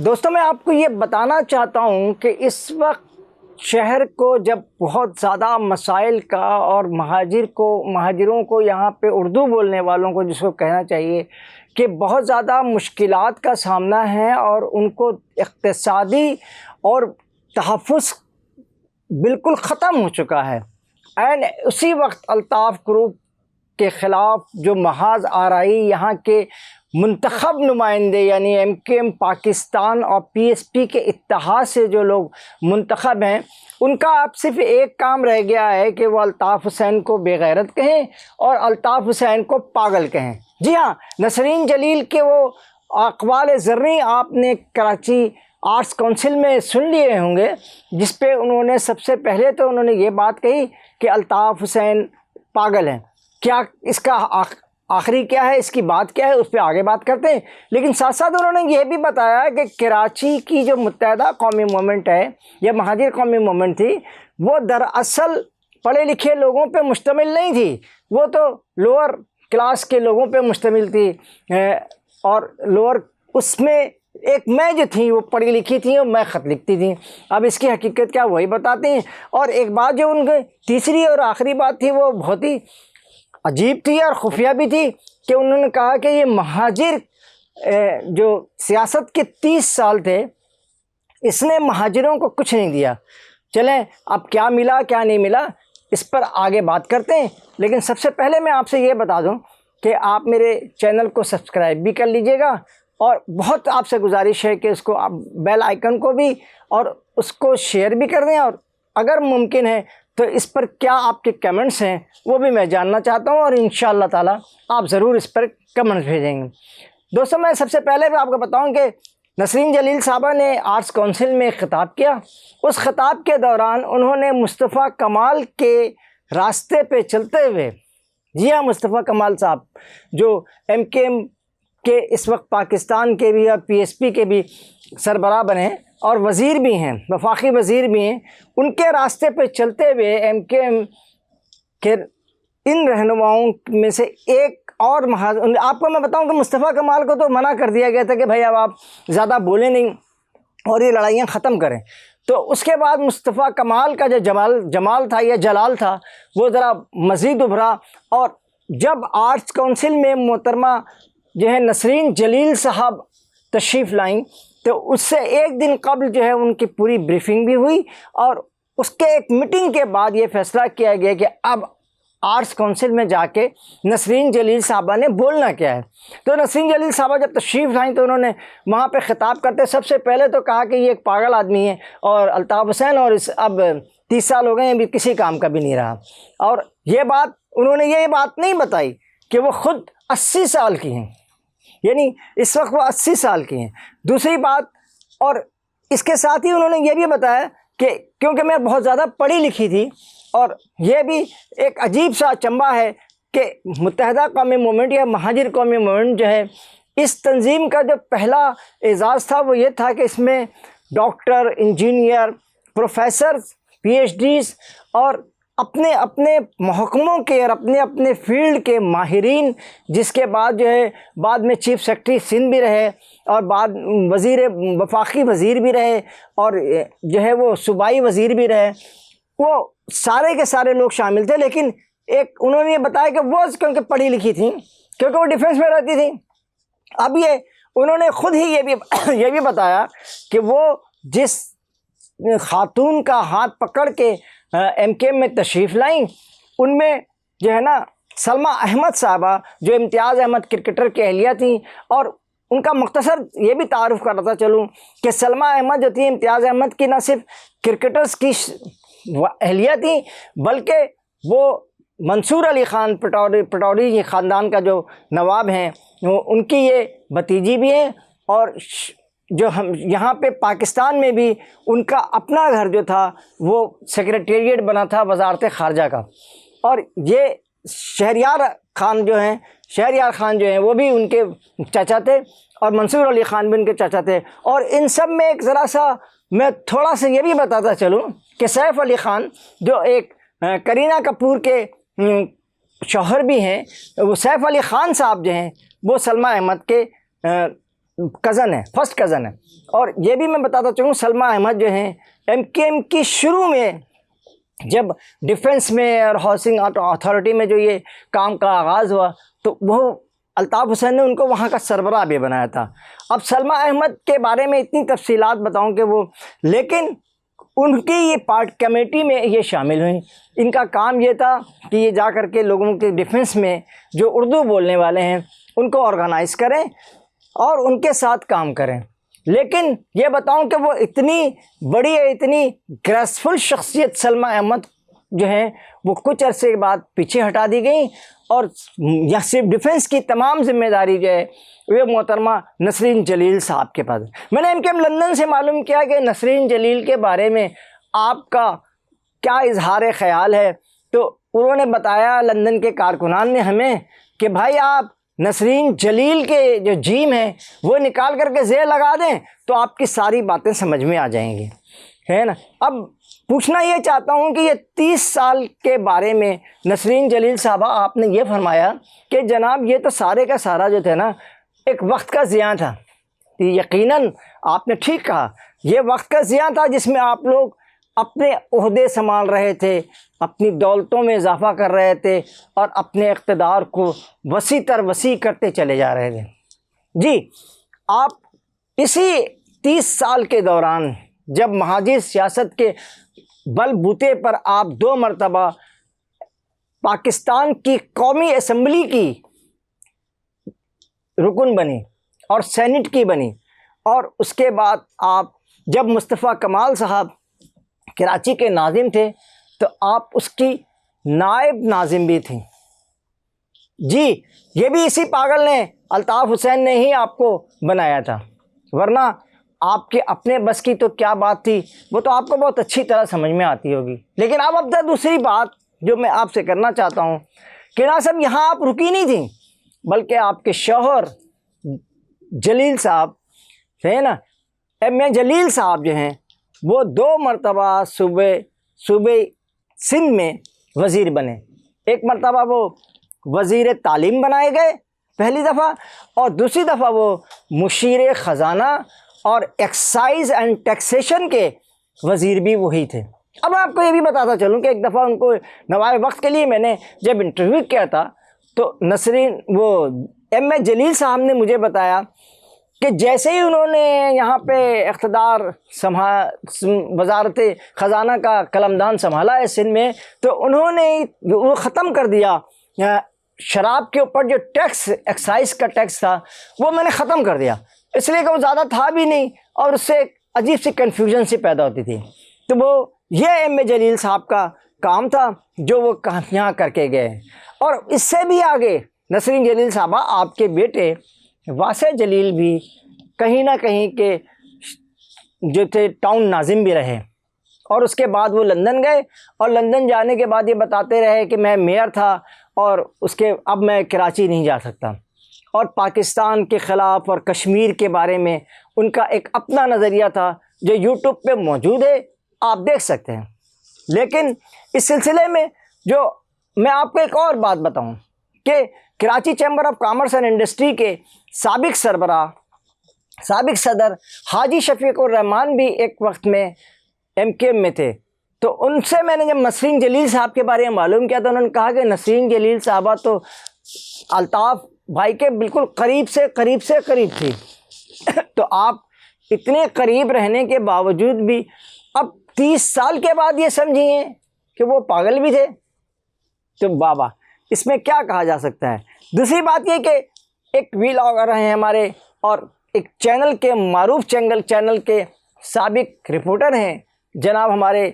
دوستوں میں آپ کو یہ بتانا چاہتا ہوں کہ اس وقت شہر کو جب بہت زیادہ مسائل کا اور مہاجروں کو یہاں پہ اردو بولنے والوں کو جس کو کہنا چاہیے کہ بہت زیادہ مشکلات کا سامنا ہے اور ان کو اقتصادی اور تحفظ بالکل ختم ہو چکا ہے۔ اینڈ اسی وقت الطاف گروپ کے خلاف جو محاذ آرائی یہاں کے منتخب نمائندے یعنی ایم کے ایم پاکستان اور پی ایس پی کے اتحاد سے جو لوگ منتخب ہیں ان کا اب صرف ایک کام رہ گیا ہے کہ وہ الطاف حسین کو بے غیرت کہیں اور الطاف حسین کو پاگل کہیں۔ جی ہاں، نسرین جلیل کے وہ اقوال زرعی آپ نے کراچی آرٹس کونسل میں سن لیے ہوں گے، جس پہ انہوں نے سب سے پہلے تو انہوں نے یہ بات کہی کہ الطاف حسین پاگل ہیں۔ کیا اس کا آخری کیا ہے، اس کی بات کیا ہے، اس پہ آگے بات کرتے ہیں۔ لیکن ساتھ ساتھ انہوں نے یہ بھی بتایا کہ کراچی کی جو متحدہ قومی موومنٹ ہے یا مہاجر قومی موومنٹ تھی وہ دراصل پڑھے لکھے لوگوں پہ مشتمل نہیں تھی، وہ تو لوور کلاس کے لوگوں پہ مشتمل تھی، اور لوور اس میں ایک میں جو تھیں وہ پڑھی لکھی تھیں اور میں خط لکھتی تھیں۔ اب اس کی حقیقت کیا وہی بتاتے ہیں۔ اور ایک بات جو ان کی تیسری اور آخری بات تھی وہ بہت ہی عجیب تھی اور خفیہ بھی تھی کہ انہوں نے کہا کہ یہ مہاجر جو سیاست کے 30 سال تھے اس نے مہاجروں کو کچھ نہیں دیا۔ چلیں اب کیا ملا کیا نہیں ملا اس پر آگے بات کرتے ہیں، لیکن سب سے پہلے میں آپ سے یہ بتا دوں کہ آپ میرے چینل کو سبسکرائب بھی کر لیجئے گا، اور بہت آپ سے گزارش ہے کہ اس کو آپ بیل آئیکن کو بھی اور اس کو شیئر بھی کر دیں، اور اگر ممکن ہے تو اس پر کیا آپ کے کمنٹس ہیں وہ بھی میں جاننا چاہتا ہوں، اور انشاءاللہ تعالی آپ ضرور اس پر کمنٹس بھیجیں گے۔ دوستوں میں سب سے پہلے بھی آپ کو بتاؤں کہ نسرین جلیل صاحبہ نے آرٹس کونسل میں خطاب کیا۔ اس خطاب کے دوران انہوں نے مصطفیٰ کمال کے راستے پہ چلتے ہوئے، جی ہاں مصطفیٰ کمال صاحب جو ایم کے ایم کے اس وقت پاکستان کے بھی اور پی ایس پی کے بھی سربراہ بنے اور وزیر بھی ہیں، وفاقی وزیر بھی ہیں، ان کے راستے پہ چلتے ہوئے ایم کے ایم کے ان رہنماؤں میں سے ایک اور آپ کو میں بتاؤں کہ مصطفیٰ کمال کو تو منع کر دیا گیا تھا کہ بھائی اب آپ زیادہ بولیں نہیں اور یہ لڑائیاں ختم کریں۔ تو اس کے بعد مصطفیٰ کمال کا جو جمال تھا یا جلال تھا وہ ذرا مزید ابھرا، اور جب آرٹس کونسل میں محترمہ جو ہے نسرین جلیل صاحب تشریف لائیں تو اس سے ایک دن قبل جو ہے ان کی پوری بریفنگ بھی ہوئی، اور اس کے ایک میٹنگ کے بعد یہ فیصلہ کیا گیا کہ اب آرٹس کونسل میں جا کے نسرین جلیل صاحبہ نے بولنا کیا ہے۔ تو نسرین جلیل صاحبہ جب تشریف لائیں تو انہوں نے وہاں پہ خطاب کرتے سب سے پہلے تو کہا کہ یہ ایک پاگل آدمی ہے، اور الطاف حسین اور اب 30 سال ہو گئے ہیں ابھی کسی کام کا بھی نہیں رہا۔ اور یہ بات انہوں نے یہ بات نہیں بتائی کہ وہ خود 80 سال کی ہیں، یعنی اس وقت وہ 80 سال کی ہیں۔ دوسری بات، اور اس کے ساتھ ہی انہوں نے یہ بھی بتایا کہ کیونکہ میں بہت زیادہ پڑھی لکھی تھی، اور یہ بھی ایک عجیب سا چنبہ ہے کہ متحدہ قومی موومنٹ یا مہاجر قومی موومنٹ جو ہے اس تنظیم کا جو پہلا اعزاز تھا وہ یہ تھا کہ اس میں doctor, engineer, professor, P H Ds اور اپنے اپنے محکموں کے اور اپنے اپنے فیلڈ کے ماہرین، جس کے بعد جو ہے بعد میں چیف سیکرٹری سندھ بھی رہے اور بعد وفاقی وزیر بھی رہے اور جو ہے وہ صوبائی وزیر بھی رہے، وہ سارے کے سارے لوگ شامل تھے۔ لیکن ایک انہوں نے یہ بتایا کہ وہ کیونکہ پڑھی لکھی تھیں، کیونکہ وہ ڈیفنس میں رہتی تھیں، اب یہ انہوں نے خود ہی یہ بھی بتایا کہ وہ جس خاتون کا ہاتھ پکڑ کے ایم کے ایم میں تشریف لائیں ان میں جو ہے نا سلمیٰ احمد صاحبہ جو امتیاز احمد کرکٹر کی اہلیہ تھیں، اور ان کا مختصر یہ بھی تعارف کراتا چلوں کہ سلمیٰ احمد جو تھی امتیاز احمد کی نہ صرف کرکٹرز کی اہلیہ تھیں بلکہ وہ منصور علی خان پٹوری خاندان کا جو نواب ہیں ان کی یہ بھتیجی بھی ہیں، اور جو ہم یہاں پہ پاکستان میں بھی ان کا اپنا گھر جو تھا وہ سیکریٹریٹ بنا تھا وزارت خارجہ کا، اور یہ شہریار خان جو ہیں وہ بھی ان کے چچا تھے، اور منصور علی خان بھی ان کے چچا تھے۔ اور ان سب میں ایک ذرا سا میں تھوڑا سا یہ بھی بتاتا چلوں کہ سیف علی خان جو ایک کرینہ کپور کے شوہر بھی ہیں، وہ سیف علی خان صاحب جو ہیں وہ سلمیٰ احمد کے کزن ہے، فرسٹ کزن ہے. اور یہ بھی میں بتاتا چاہوں سلمیٰ احمد جو ہیں MKM کی شروع میں جب ڈیفنس میں اور ہاؤسنگ اتھارٹی میں جو یہ کام کا آغاز ہوا تو وہ الطاف حسین نے ان کو وہاں کا سربراہ بھی بنایا تھا. اب سلمیٰ احمد کے بارے میں اتنی تفصیلات بتاؤں کہ وہ، لیکن ان کی یہ پارٹ کمیٹی میں یہ شامل ہوئیں. ان کا کام یہ تھا کہ یہ جا کر کے لوگوں کے ڈیفنس میں جو اردو بولنے والے ہیں ان کو آرگنائز کریں اور ان کے ساتھ کام کریں. لیکن یہ بتاؤں کہ وہ اتنی بڑی اتنی گریسفل شخصیت سلمیٰ احمد جو ہیں وہ کچھ عرصے کے بعد پیچھے ہٹا دی گئیں اور یا صرف ڈیفنس کی تمام ذمہ داری جو ہے وہ محترمہ نسرین جلیل صاحب کے پاس. میں نے MKM لندن سے معلوم کیا کہ نسرین جلیل کے بارے میں آپ کا کیا اظہار خیال ہے، تو انہوں نے بتایا لندن کے کارکنان نے ہمیں کہ بھائی آپ نسرین جلیل کے جو جیم ہے وہ نکال کر کے زیر لگا دیں تو آپ کی ساری باتیں سمجھ میں آ جائیں گی، ہے نا. اب پوچھنا یہ چاہتا ہوں کہ یہ 30 سال کے بارے میں نسرین جلیل صاحبہ آپ نے یہ فرمایا کہ جناب یہ تو سارے کا سارا جو تھا نا ایک وقت کا ضیاع تھا. یقیناً آپ نے ٹھیک کہا، یہ وقت کا ضیاع تھا جس میں آپ لوگ اپنے عہدے سنبھال رہے تھے، اپنی دولتوں میں اضافہ کر رہے تھے اور اپنے اقتدار کو وسیع تر وسیع کرتے چلے جا رہے تھے. جی آپ اسی 30 سال کے دوران جب مہاجر سیاست کے بل بوتے پر آپ 2 مرتبہ پاکستان کی قومی اسمبلی کی رکن بنی اور سینٹ کی بنی، اور اس کے بعد آپ جب مصطفیٰ کمال صاحب کراچی کے ناظم تھے تو آپ اس کی نائب ناظم بھی تھیں. جی یہ بھی اسی پاگل نے الطاف حسین نے ہی آپ کو بنایا تھا، ورنہ آپ کے اپنے بس کی تو کیا بات تھی وہ تو آپ کو بہت اچھی طرح سمجھ میں آتی ہوگی. لیکن اب تک دوسری بات جو میں آپ سے کرنا چاہتا ہوں کہ نہ صاحب یہاں آپ رکی نہیں تھیں بلکہ آپ کے شوہر جلیل صاحب ہے نا، MA جلیل صاحب جو ہیں وہ 2 مرتبہ صوبے سندھ میں وزیر بنے. ایک مرتبہ وہ وزیر تعلیم بنائے گئے پہلی دفعہ، اور دوسری دفعہ وہ مشیر خزانہ اور ایکسائز اینڈ ٹیکسیشن کے وزیر بھی وہی تھے. اب میں آپ کو یہ بھی بتاتا چلوں کہ ایک دفعہ ان کو نوائے وقت کے لیے میں نے جب انٹرویو کیا تھا تو نسرین وہ MA جلیل صاحب نے مجھے بتایا کہ جیسے ہی انہوں نے یہاں پہ اقتدار وزارت خزانہ کا قلمدان سنبھالا ہے سندھ میں تو انہوں نے وہ ختم کر دیا، شراب کے اوپر جو ٹیکس ایکسائز کا ٹیکس تھا وہ میں نے ختم کر دیا، اس لیے کہ وہ زیادہ تھا بھی نہیں اور اس سے ایک عجیب سی کنفیوژن سی پیدا ہوتی تھی. تو وہ یہ MA جلیل صاحب کا کام تھا جو وہ یہاں کر کے گئے. اور اس سے بھی آگے نسرین جلیل صاحبہ آپ کے بیٹے واسع جلیل بھی کہیں نہ کہیں کے جو تھے ٹاؤن ناظم بھی رہے، اور اس کے بعد وہ لندن گئے اور لندن جانے کے بعد یہ بتاتے رہے کہ میں میئر تھا اور اس کے اب میں کراچی نہیں جا سکتا، اور پاکستان کے خلاف اور کشمیر کے بارے میں ان کا ایک اپنا نظریہ تھا جو یوٹیوب پہ موجود ہے، آپ دیکھ سکتے ہیں. لیکن اس سلسلے میں جو میں آپ کو ایک اور بات بتاؤں کہ Karachi chamber of commerce and industry کے سابق سربراہ سابق صدر حاجی شفیق الرحمان بھی ایک وقت میں MKM میں تھے. تو ان سے میں نے جب نسرین جلیل صاحب کے بارے میں معلوم کیا تو انہوں نے کہا کہ نسرین جلیل صاحبہ تو الطاف بھائی کے بالکل قریب سے قریب تھی. تو آپ اتنے قریب رہنے کے باوجود بھی اب 30 سال کے بعد یہ سمجھیے کہ وہ پاگل بھی تھے. تو بابا اس میں کیا کہا جا سکتا ہے. دوسری بات یہ کہ ایک ویلاگر ہیں ہمارے اور ایک چینل کے معروف چینل کے سابق رپورٹر ہیں جناب ہمارے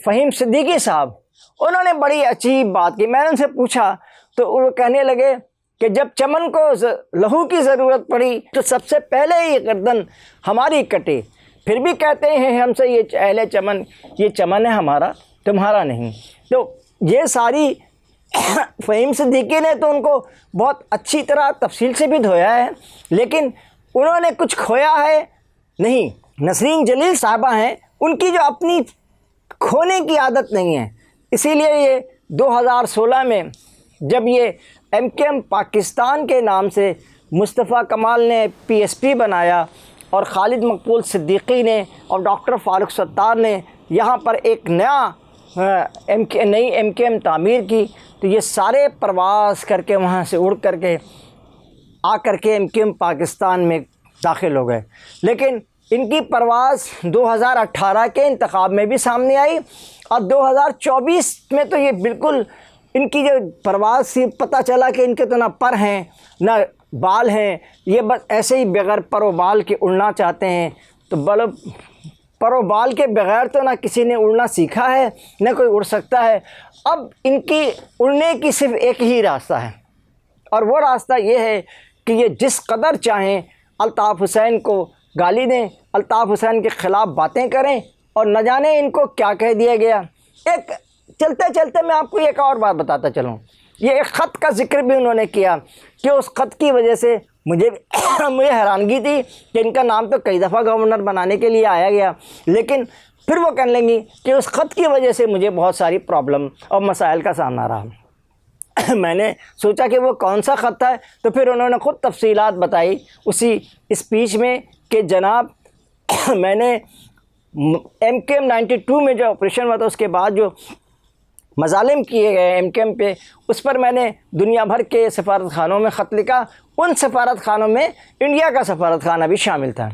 فہیم صدیقی صاحب، انہوں نے بڑی عجیب بات کی. میں نے ان سے پوچھا تو وہ کہنے لگے کہ جب چمن کو لہو کی ضرورت پڑی تو سب سے پہلے ہی گردن ہماری کٹی، پھر بھی کہتے ہیں ہم سے یہ اہل چمن، یہ چمن ہے ہمارا تمہارا نہیں. تو یہ ساری فہیم صدیقی نے تو ان کو بہت اچھی طرح تفصیل سے بھی دھویا ہے، لیکن انہوں نے کچھ کھویا ہے نہیں. نسرین جلیل صاحبہ ہیں، ان کی جو اپنی کھونے کی عادت نہیں ہے، اسی لیے یہ 2016 میں جب یہ MKM پاکستان کے نام سے مصطفیٰ کمال نے PSP بنایا اور خالد مقبول صدیقی نے اور ڈاکٹر فاروق ستار نے یہاں پر ایک نیا نئی MKM تعمیر کی، تو یہ سارے پرواز کر کے وہاں سے اڑ کر کے آ کر کے MKM پاکستان میں داخل ہو گئے۔ لیکن ان کی پرواز 2018 کے انتخاب میں بھی سامنے آئی، اور 2024 میں تو یہ بالکل ان کی جو پرواز تھی، پتہ چلا کہ ان کے تو نہ پر ہیں نہ بال ہیں، یہ بس ایسے ہی بغیر پر و بال کے اڑنا چاہتے ہیں۔ تو پر و بال کے بغیر تو نہ کسی نے اڑنا سیکھا ہے، نہ کوئی اڑ سکتا ہے۔ اب ان کی اڑنے کی صرف ایک ہی راستہ ہے، اور وہ راستہ یہ ہے کہ یہ جس قدر چاہیں الطاف حسین کو گالی دیں، الطاف حسین کے خلاف باتیں کریں، اور نہ جانے ان کو کیا کہہ دیا گیا۔ ایک چلتے چلتے میں آپ کو ایک اور بات بتاتا چلوں، یہ ایک خط کا ذکر بھی انہوں نے کیا کہ اس خط کی وجہ سے مجھے حیرانگی تھی کہ ان کا نام تو کئی دفعہ گورنر بنانے کے لیے آیا گیا، لیکن پھر وہ کہنے لگی کہ اس خط کی وجہ سے مجھے بہت ساری پرابلم اور مسائل کا سامنا رہا۔ میں نے سوچا کہ وہ کون سا خط ہے، تو پھر انہوں نے خود تفصیلات بتائی اسی اسپیچ میں کہ جناب میں نے MKM 92 میں جو آپریشن ہوا تھا، اس کے بعد جو مظالم کیے گئے MKM پہ، اس پر میں نے دنیا بھر کے سفارت خانوں میں خط لکھا، ان سفارت خانوں میں انڈیا کا سفارت خانہ بھی شامل تھا،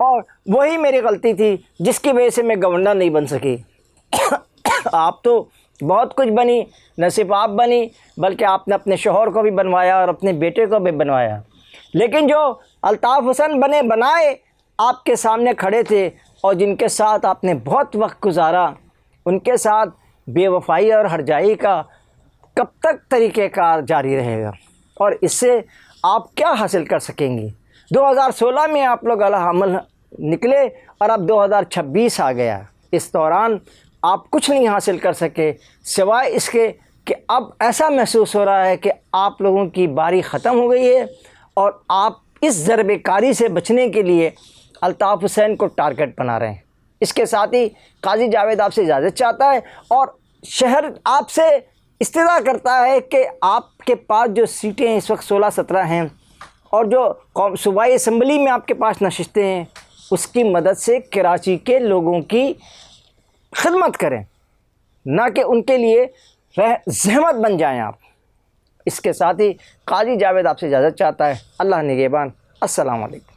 اور وہی میری غلطی تھی جس کی وجہ سے میں گورنر نہیں بن سکی۔ آپ تو بہت کچھ بنی، نہ صرف آپ بنی بلکہ آپ نے اپنے شوہر کو بھی بنوایا اور اپنے بیٹے کو بھی بنوایا، لیکن جو الطاف حسین بنائے آپ کے سامنے کھڑے تھے اور جن کے ساتھ آپ نے بہت وقت گزارا، ان کے ساتھ بے وفائی اور ہرجائی کا کب تک طریقہ کار جاری رہے گا، اور اس سے آپ کیا حاصل کر سکیں گی؟ 2016 میں آپ لوگ علی عمل نکلے اور اب 2026 آ گیا، اس دوران آپ کچھ نہیں حاصل کر سکے سوائے اس کے کہ اب ایسا محسوس ہو رہا ہے کہ آپ لوگوں کی باری ختم ہو گئی ہے، اور آپ اس ضرب کاری سے بچنے کے لیے الطاف حسین کو ٹارگٹ بنا رہے ہیں۔ اس کے ساتھ ہی قاضی جاوید آپ سے اجازت چاہتا ہے، اور شہر آپ سے استدعا کرتا ہے کہ آپ کے پاس جو سیٹیں اس وقت 16-17 ہیں، اور جو صوبائی اسمبلی میں آپ کے پاس نشستیں ہیں، اس کی مدد سے کراچی کے لوگوں کی خدمت کریں، نہ کہ ان کے لیے زحمت بن جائیں آپ۔ اس کے ساتھ ہی قاضی جاوید آپ سے اجازت چاہتا ہے۔ اللہ نگہبان۔ السلام علیکم۔